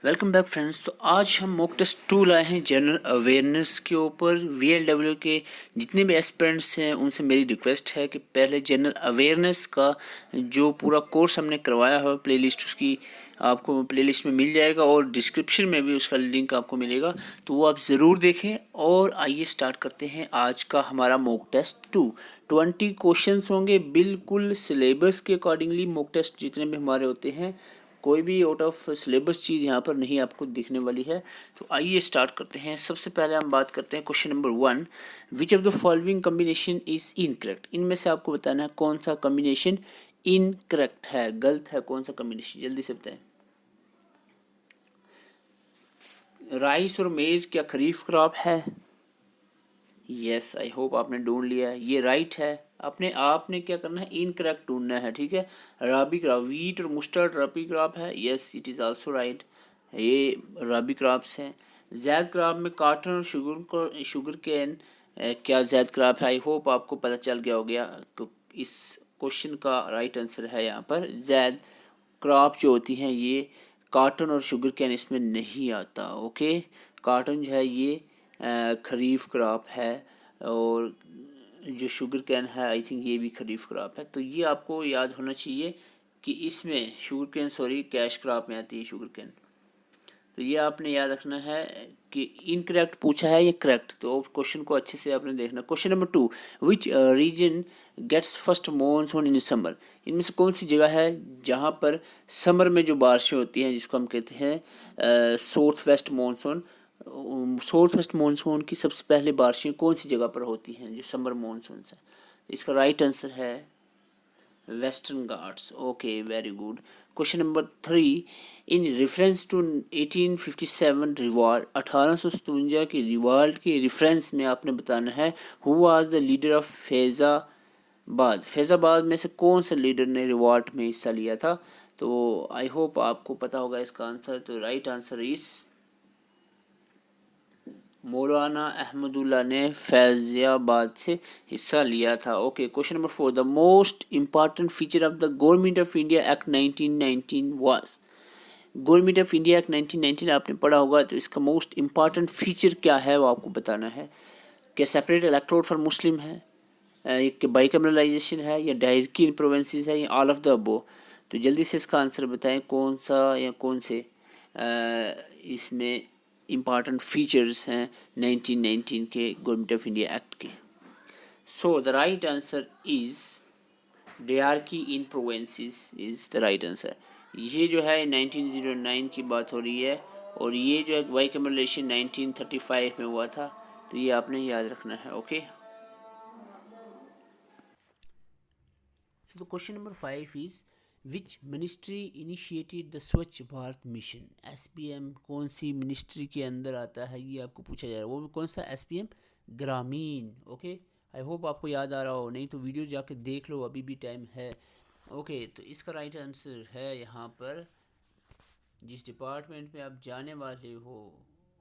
Welcome back friends. तो आज हम मॉक टेस्ट 2 लाए हैं जनरल अवेयरनेस के ऊपर। VLW के जितने भी एस्पिरेंट्स हैं उनसे मेरी रिक्वेस्ट है कि पहले जनरल अवेयरनेस का जो पूरा कोर्स हमने करवाया है प्लेलिस्ट उसकी आपको प्लेलिस्ट में मिल जाएगा और डिस्क्रिप्शन में भी उसका लिंक आपको मिलेगा, तो वो आप ज़रूर देखें। और आइए स्टार्ट करते हैं आज का हमारा मॉक टेस्ट 2। 20 क्वेश्चंस होंगे बिल्कुल सिलेबस के अकॉर्डिंगली। मॉक टेस्ट जितने भी हमारे होते हैं कोई भी आउट ऑफ सिलेबस चीज़ यहाँ पर नहीं आपको दिखने वाली है। तो आइए स्टार्ट करते हैं। सबसे पहले हम बात करते हैं question number 1। Which of the following combination is incorrect. इनमें से आपको बताना है कौन सा कम्बिनेशन इनकरेक्ट है, गलत है, कौन सा कम्बिनेशन, जल्दी से बताएं। राइस और मेज क्या खरीफ क्रॉप है? यस, आई होप आपने ढूंढ लिया है, ये राइट है। आपने क्या करना है, इनकरेक्ट ढूंढना है, ठीक है। राबी क्रॉप, वीट और मुस्टर्ड रबी क्रॉप है, yes it is also right, ये रबी क्रॉप्स हैं। जैद क्रॉप में कॉटन और शुगर कैन क्या जैद क्रॉप है? आई होप आपको पता चल गया हो गया। इस क्वेश्चन का राइट आंसर है यहाँ पर जैद क्रॉप जो होती हैं ये कॉटन और शुगर कैन इसमें नहीं आता। ओके, कॉटन जो है ये खरीफ क्रॉप है और जो शुगर कैन है आई थिंक ये भी खरीफ क्रॉप है। तो ये आपको याद होना चाहिए कि इसमें sugar cane, sorry, cash crop में आती है शुगर कैन। तो ये आपने याद रखना है कि इनकरेक्ट पूछा है या करेक्ट, तो क्वेश्चन को अच्छे से आपने देखना। Question number 2, which region gets first monsoon in summer. इनमें से कौन सी जगह है जहाँ पर समर में जो बारिशें होती हैं जिसको हम कहते हैं south west monsoon. South west monsoon की सबसे पहले बारिशें कौन सी जगह पर होती हैं जो समर मॉनसून है? इसका राइट आंसर है Western Ghats. Okay, very good. Question number 3, in reference to 1857 revolt, 1857 की रिवॉल्ट के रेफरेंस में आपने बताना है who was the leader of Faizabad. Faizabad में से कौन से लीडर ने रिवॉल्ट में हिस्सा लिया था? तो आई होप आपको पता होगा इसका आंसर। तो राइट आंसर इज मौलाना अहमदुल्ला ने फैज़ाबाद से हिस्सा लिया था। Okay, question number 4, the most important feature of the government of India act 1919 was. Government of India act 1919 आपने पढ़ा होगा, तो इसका मोस्ट इम्पॉर्टेंट फीचर क्या है वो आपको बताना है। क्या सेपरेट इलेक्टोरेट फॉर मुस्लिम है, कि बाइकमरलाइजेशन है, या डायरकी प्रोविंसेस है, या ऑल ऑफ द अबो। तो जल्दी से इसका आंसर बताएं कौन सा या कौन से इसमें इम्पॉर्टेंट फीचर्स हैं 1919 के गवर्नमेंट ऑफ इंडिया एक्ट के। So the right answer is dyarchy in provinces is the right answer. ये जो है 1909 की बात हो रही है और ये जो है बाइकमरलाइजेशन 1935 में हुआ था। तो ये आपने याद रखना है। ओके, तो question number 5 is which ministry initiated the स्वच्छ भारत मिशन। SPM कौन सी मिनिस्ट्री के अंदर आता है ये आपको पूछा जा रहा है, वो भी कौन सा, SPM ग्रामीण। ओके, आई होप आपको याद आ रहा हो, नहीं तो वीडियो जाके देख लो, अभी भी टाइम है। ओके, तो इसका राइट आंसर है यहाँ पर जिस डिपार्टमेंट में आप जाने वाले हो।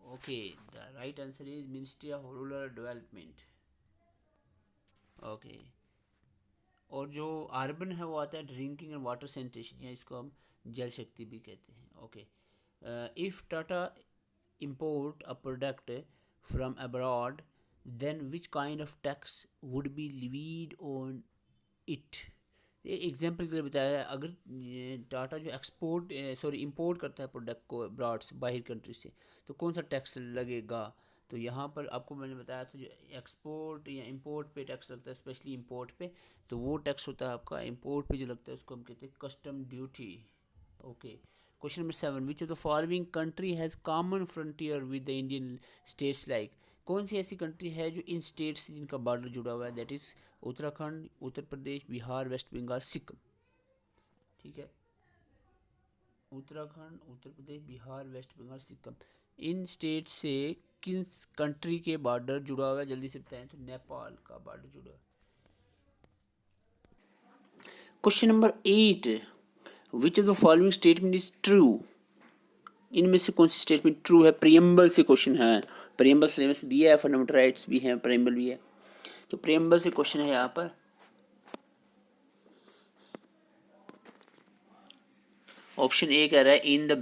Okay, the right answer is ministry of rural development. Okay, और जो अर्बन है वो आता है ड्रिंकिंग एंड वाटर सैनिटेशन, या इसको हम जल शक्ति भी कहते हैं। Okay, if Tata import a product from abroad, then which kind of tax would be levied on it। Example के लिए बताया है, अगर टाटा जो इंपोर्ट करता है प्रोडक्ट को अब्रॉड से, बाहर कंट्री से, तो कौन सा टैक्स लगेगा। तो यहाँ पर आपको मैंने बताया था जो एक्सपोर्ट या इंपोर्ट पे टैक्स लगता है, स्पेशली इंपोर्ट पे, तो वो टैक्स होता है आपका इंपोर्ट पे जो लगता है उसको हम कहते हैं custom duty. Okay, question number 7, which of the following country has common frontier with the Indian states like. कौन सी ऐसी कंट्री है जो इन स्टेट्स से जिनका बॉर्डर जुड़ा हुआ है, that is Uttarakhand, Uttar Pradesh, Bihar, West Bengal, Sikkim. ठीक है, उत्तराखंड, उत्तर प्रदेश, बिहार, वेस्ट बंगाल, सिक्किम, इन स्टेट से किस कंट्री के बॉर्डर जुड़ा हुआ है, जल्दी से बताएं। तो नेपाल का बॉर्डर जुड़ा हुआ है। Question number 8, which of the following statement is true. इनमें से कौन सी स्टेटमेंट ट्रू है? प्रियम्बल से क्वेश्चन है, प्रियम्बल सिलेबस में दिया है, फंडामेंटल राइट्स भी हैं, प्रियम्बल भी है। तो प्रियम्बल से क्वेश्चन है यहाँ पर। ऑप्शन ए कह रहा है in the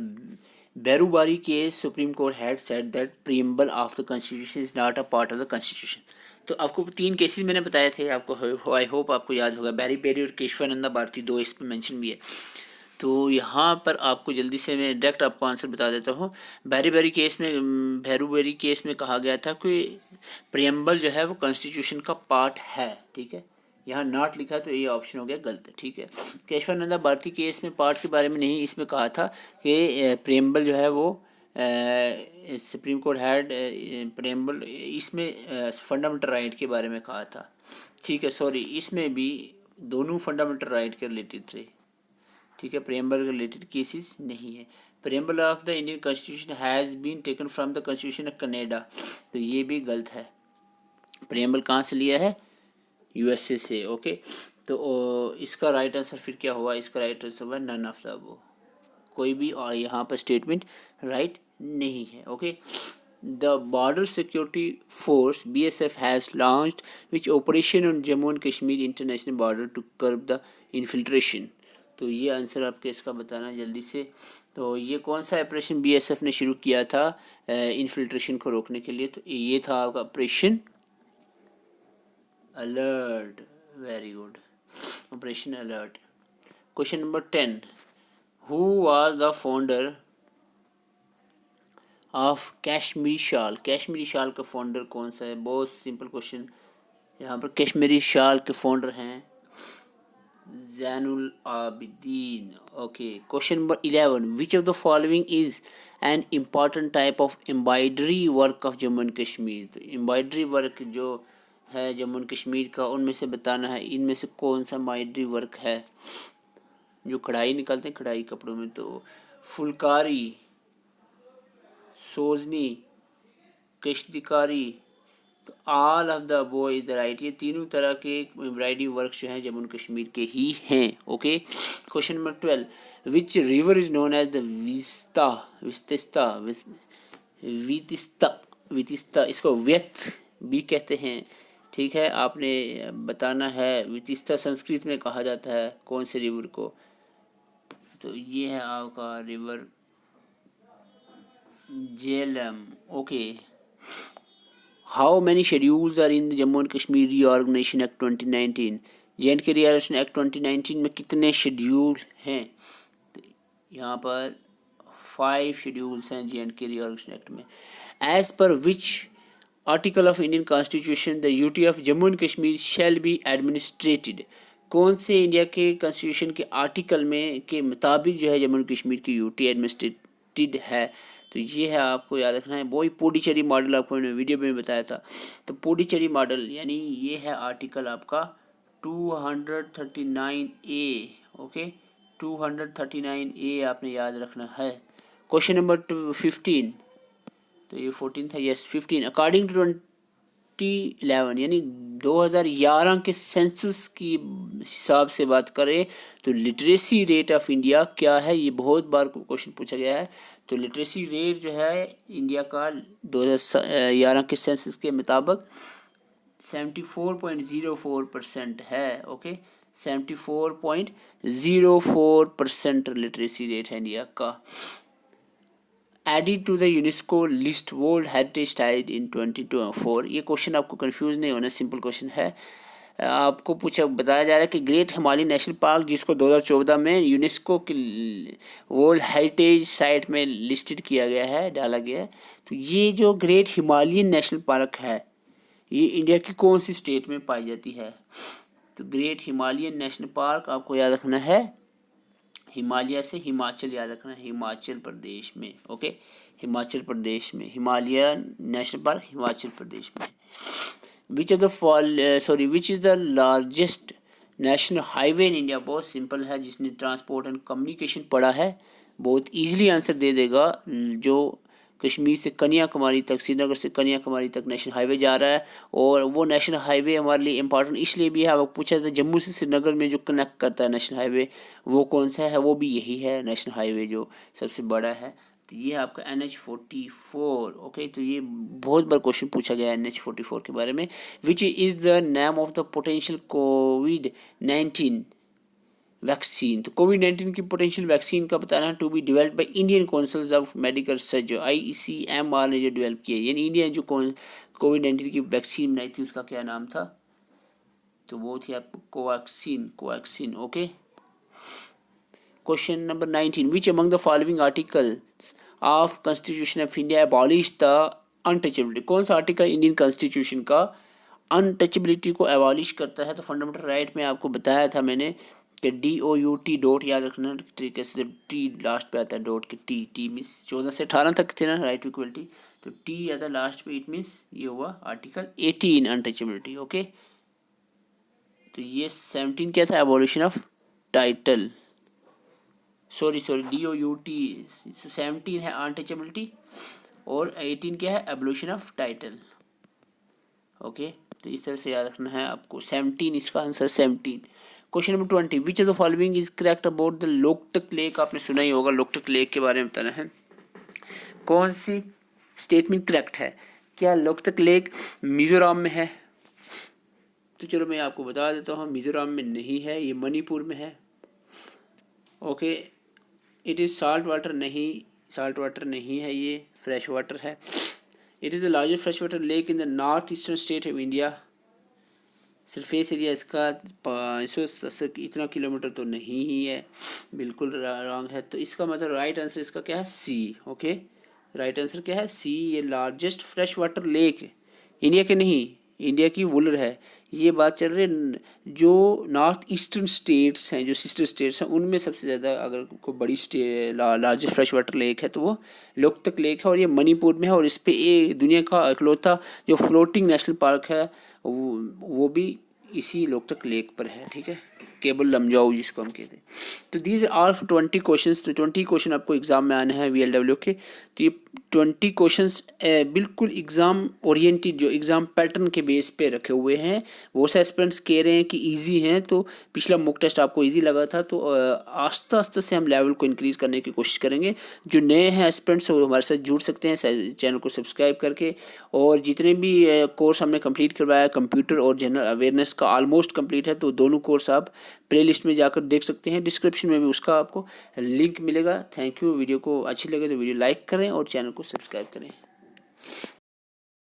Berubari case, Supreme Court had said that preamble of the Constitution is not a part of the Constitution. तो आपको 3 केसेस मैंने बताए थे, आपको आई होप आपको याद होगा। बैरी बेरी और केशवानंदा भारती 2 इस पर मैंशन भी है। तो यहाँ पर आपको जल्दी से मैं डायरेक्ट आपको आंसर बता देता हूँ। बैरी बेरी केस में, भैरूबेरी केस में कहा गया था कि प्रियम्बल जो है वो कॉन्स्टिट्यूशन का पार्ट है, ठीक है। यहाँ नॉट लिखा है तो ये ऑप्शन हो गया गलत, ठीक है। केशवानंदा भारती केस में पार्ट के बारे में नहीं, इसमें कहा था कि प्रियम्बल जो है वो सुप्रीम कोर्ट हैड प्रियम्बल, इसमें फंडामेंटल राइट के बारे में कहा था, ठीक है। सॉरी, इसमें भी दोनों फंडामेंटल राइट के रिलेटेड थे, ठीक है। प्रियम्बल रिलेटेड केसेस नहीं है। Preamble of the Indian constitution has been taken from the constitution of Canada, तो ये भी गलत है। प्रियम्बल कहाँ से लिया है? यूएसए से, ओके। तो इसका राइट आंसर फिर क्या हुआ? इसका राइट आंसर हुआ नन ऑफ द अबव, कोई भी और यहाँ पर स्टेटमेंट राइट नहीं है, okay. The border security force BSF has launched which operation on Jammu and Kashmir international border to curb the infiltration. तो ये आंसर आपके इसका बताना जल्दी से। तो ये कौन सा ऑपरेशन BSF ने शुरू किया था इन्फिल्ट्रेशन को रोकने के लिए? तो ये था आपका operation alert, very good, operation alert. Question number 10, who was the founder of Kashmiri shawl? Kashmiri शाल का फाउंडर कौन सा है? बहुत सिंपल क्वेश्चन। यहाँ पर कश्मीरी शाल के फाउंडर हैं Zainul Abidin, okay. Question number 11, which of the following is an important type of embroidery work of Jammu and Kashmir? तो एम्ब्रॉयडरी वर्क जो है जम्मू एंड कश्मीर का, उनमें से बताना है इनमें से कौन सा एम्ब्रॉयडरी वर्क है जो कढ़ाई निकालते हैं कढ़ाई कपड़ों में। तो फुलकारी, सोजनी, कश्तकारी, तो all of the above is the right. ये तीनों तरह के एम्ब्रॉयडरी वर्क जो हैं जम्मू एंड कश्मीर के ही हैं, okay. Question number 12, which river is known as the Vitasta, इसको व्यथ भी कहते हैं, ठीक है। आपने बताना है वितिस्ता संस्कृत में कहा जाता है कौन से रिवर को? तो ये है आपका river Jhelum, okay. How many schedules are in the Jammu and Kashmir reorganisation act 2019? J&K reorganisation act 2019 में कितने शेड्यूल हैं? तो यहाँ पर 5 शेड्यूल्स हैं J&K रीऑर्गेनाइजेशन एक्ट में। As per which article of Indian constitution the UT of Jammu and Kashmir shall be administered? कौन से इंडिया के कॉन्स्टिट्यूशन के आर्टिकल में के मुताबिक जो है जम्मू एंड कश्मीर की यूटी एडमिनिस्ट्रेटेड है? तो ये है, आपको याद रखना है। वही पुडुचेरी मॉडल आपको मैंने वीडियो में बताया था। तो पुडुचेरी मॉडल यानी ये है आर्टिकल आपका 239A, ओके। 239A आपने याद रखना है। क्वेश्चन नंबर 15, तो ये 14 था, यस 15। अकॉर्डिंग टू 2011 यानी 2011 के सेंसस की हिसाब से बात करें तो लिटरेसी रेट ऑफ इंडिया क्या है? ये बहुत बार क्वेश्चन पूछा गया है। तो लिटरेसी रेट जो है इंडिया का 2011 के सेंसस के मुताबिक 74.04% है, ओके। 74.04% लिटरेसी रेट है इंडिया का। Added to the UNESCO list world heritage site in 2024। ये क्वेश्चन आपको कंफ्यूज नहीं होना, सिंपल क्वेश्चन है। आपको बताया जा रहा है कि ग्रेट हिमालयन नेशनल पार्क जिसको 2014 में यूनेस्को की वर्ल्ड हेरिटेज साइट में लिस्टेड किया गया है, डाला गया है। तो ये जो ग्रेट हिमालयन नेशनल पार्क है ये इंडिया की कौन सी स्टेट में पाई जाती है? तो ग्रेट हिमालयन नेशनल पार्क आपको याद रखना है हिमालय से हिमाचल याद रखना है, हिमाचल प्रदेश में, ओके। हिमाचल प्रदेश में Himalayan national park Himachal Pradesh में। Which is the largest national highway in India? बहुत सिंपल है, जिसने ट्रांसपोर्ट एंड कम्युनिकेशन पढ़ा है बहुत इजीली आंसर दे देगा। जो कश्मीर से कन्याकुमारी तक, श्रीनगर से कन्याकुमारी तक नेशनल हाईवे जा रहा है, और वो नेशनल हाईवे हमारे लिए इम्पॉर्टेंट इसलिए भी है, वो पूछा था जम्मू से श्रीनगर में जो कनेक्ट करता है नेशनल हाईवे वो कौन सा है? वो भी यही है नेशनल हाईवे जो सबसे बड़ा है। तो ये आपका NH44, ओके। तो ये बहुत बार क्वेश्चन पूछा गया है NH44 के बारे में। Which is the name of the potential COVID-19 vaccine, तो कोविड-19 की पोटेंशियल वैक्सीन का बताना है to be developed by Indian council of medical research, जो ICMR ने जो डेवलप किया है, यानी इंडिया जो कोविड-19 की वैक्सीन बनाई थी उसका क्या नाम था, तो वो थी आपको Covaxin. Okay, question number 19, which among the following articles of constitution of India abolish the untouchability, कौन सा आर्टिकल इंडियन कॉन्स्टिट्यूशन का अनटचेबिलिटी को एबॉलिश करता है, तो फंडामेंटल राइट में आपको बताया था मैंने कि DOUT डॉट याद रखना तरीके से, टी लास्ट पे आता है डॉट के, टी मीन्स 14 से 18 तक थे ना राइट टू इक्वलिटी, तो टी आता है लास्ट पे, इट मीन्स ये हुआ आर्टिकल 18 अनटचेबिलिटी। ओके, तो ये 17 क्या था, abolition of title, sorry DOUT, 17 है अनटचेबिलिटी और 18 क्या है, एबॉलिशन ऑफ टाइटल। ओके, तो इस तरह से याद रखना है आपको, 17 इसका answer 17। Question number 20, which of the following is correct about the Loktak lake, आपने सुना ही होगा लोकटक लेक के बारे में बताना है, कौन सी स्टेटमेंट करेक्ट है, क्या लोकटक लेक मिजोरम में है, तो चलो मैं आपको बता देता हूँ, मिजोरम में नहीं है, ये मणिपुर में है। Okay, it is salt water नहीं है, ये फ्रेश वाटर है। It is the largest fresh water lake in the north eastern state of India, surface area इसका 580 इतना किलोमीटर तो नहीं ही है, बिल्कुल रॉन्ग है, तो इसका मतलब राइट आंसर इसका क्या है, सी। ओके, राइट आंसर क्या है, सी, ये लार्जेस्ट फ्रेश वाटर लेक है, इंडिया के नहीं, इंडिया की वुलर है, ये बात चल रही है जो नॉर्थ ईस्टर्न स्टेट्स हैं, जो सिस्टर स्टेट्स हैं, उनमें सबसे ज़्यादा अगर कोई बड़ी लार्जेस्ट फ्रेश वाटर लेक है तो वो लोकतक लेक है, और ये मणिपुर में है, और इस पे ये दुनिया का इकलौता जो फ्लोटिंग नेशनल पार्क है वो भी इसी लोकतक लेक पर है। ठीक है, केबल लमजाओ जिसको हम कहते हैं। तो दीज आर 20 क्वेश्चन, तो 20 क्वेश्चन आपको एग्जाम में आने हैं VLW के, तो ये 20 क्वेश्चंस बिल्कुल एग्ज़ाम ओरिएंटेड, जो एग्ज़ाम पैटर्न के बेस पे रखे हुए हैं। वो से एस्पिरेंट्स कह रहे हैं कि इजी हैं, तो पिछला मॉक टेस्ट आपको इजी लगा था, तो आस्ते आस्ते से हम लेवल को इंक्रीज़ करने की कोशिश करेंगे। जो नए हैं एस्पिरेंट्स वो हमारे साथ जुड़ सकते हैं चैनल को सब्सक्राइब करके, और जितने भी कोर्स हमने कंप्लीट करवाया, कंप्यूटर और जनरल अवेयरनेस का ऑलमोस्ट कंप्लीट है, तो दोनों कोर्स आप प्लेलिस्ट में जाकर देख सकते हैं, डिस्क्रिप्शन में भी उसका आपको लिंक मिलेगा। थैंक यू, वीडियो को अच्छी लगे तो वीडियो लाइक करें और चैनल को सब्सक्राइब करें।